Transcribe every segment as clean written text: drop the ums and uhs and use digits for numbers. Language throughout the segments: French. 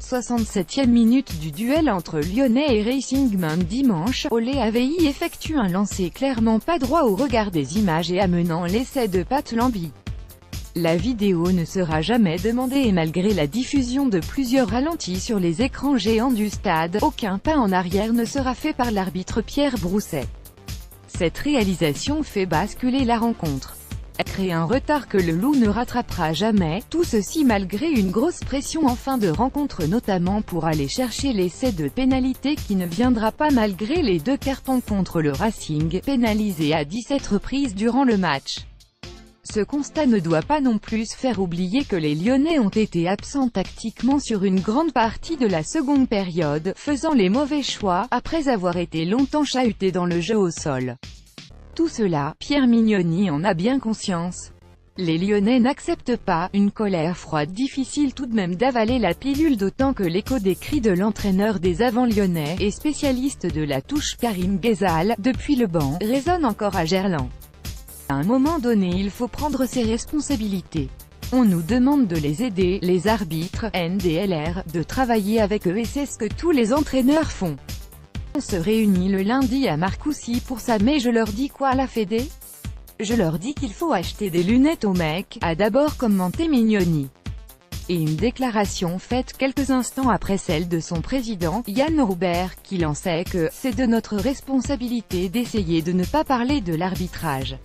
67e minute du duel entre Lyonnais et Racing Man dimanche, Olé Avéi effectue un lancer clairement pas droit au regard des images et amenant l'essai de Pat Lambi. La vidéo ne sera jamais demandée et malgré la diffusion de plusieurs ralentis sur les écrans géants du stade, aucun pas en arrière ne sera fait par l'arbitre Pierre Brousset. Cette réalisation fait basculer la rencontre. Elle crée un retard que le Loup ne rattrapera jamais, tout ceci malgré une grosse pression en fin de rencontre notamment pour aller chercher l'essai de pénalité qui ne viendra pas malgré les 2 cartons contre le Racing, pénalisé à 17 reprises durant le match. Ce constat ne doit pas non plus faire oublier que les Lyonnais ont été absents tactiquement sur une grande partie de la seconde période, faisant les mauvais choix, après avoir été longtemps chahutés dans le jeu au sol. Tout cela, Pierre Mignoni en a bien conscience. Les Lyonnais n'acceptent pas, une colère froide difficile tout de même d'avaler la pilule d'autant que l'écho des cris de l'entraîneur des avants lyonnais, et spécialiste de la touche Karim Ghezal, depuis le banc, résonne encore à Gerland. À un moment donné il faut prendre ses responsabilités. On nous demande de les aider, les arbitres, NDLR, de travailler avec eux et c'est ce que tous les entraîneurs font. On se réunit le lundi à Marcoussis pour ça mais je leur dis quoi à la Fédé? Je leur dis qu'il faut acheter des lunettes aux mecs, a d'abord commenté Mignoni. Et une déclaration faite quelques instants après celle de son président, Yann Roubert, qui lançait que « c'est de notre responsabilité d'essayer de ne pas parler de l'arbitrage.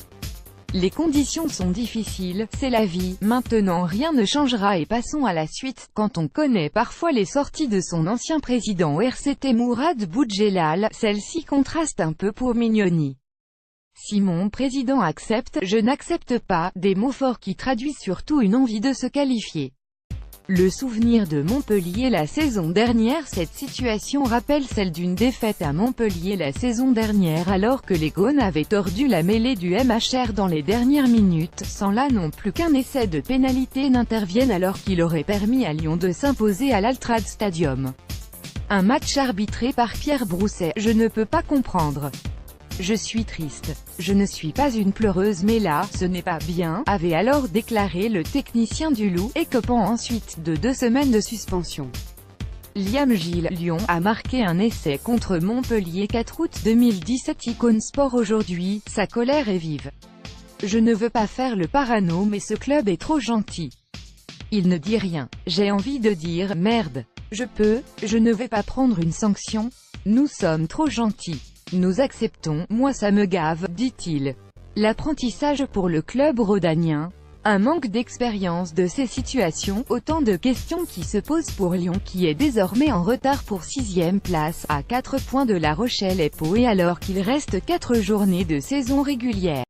Les conditions sont difficiles, c'est la vie, maintenant rien ne changera et passons à la suite. » Quand on connaît parfois les sorties de son ancien président au RCT Mourad Boudjelal, celle-ci contraste un peu pour Mignoni. Si mon président accepte, je n'accepte pas, des mots forts qui traduisent surtout une envie de se qualifier. Le souvenir de Montpellier la saison dernière. Cette situation rappelle celle d'une défaite à Montpellier la saison dernière alors que les Gaunes avaient tordu la mêlée du MHR dans les dernières minutes, sans là non plus qu'un essai de pénalité n'intervienne alors qu'il aurait permis à Lyon de s'imposer à l'Altrad Stadium. Un match arbitré par Pierre Brousset, je ne peux pas comprendre. Je suis triste. Je ne suis pas une pleureuse mais là, ce n'est pas bien, avait alors déclaré le technicien du Loup, écopant ensuite de 2 semaines de suspension. Liam Gilles, Lyon, a marqué un essai contre Montpellier 4 août 2017. Icône Sport aujourd'hui, sa colère est vive. Je ne veux pas faire le parano mais ce club est trop gentil. Il ne dit rien. J'ai envie de dire, merde. Je ne vais pas prendre une sanction. Nous sommes trop gentils. Nous acceptons, moi ça me gave, dit-il. L'apprentissage pour le club rhodanien. Un manque d'expérience de ces situations, autant de questions qui se posent pour Lyon qui est désormais en retard pour 6e place, à 4 points de La Rochelle et Pau et alors qu'il reste 4 journées de saison régulière.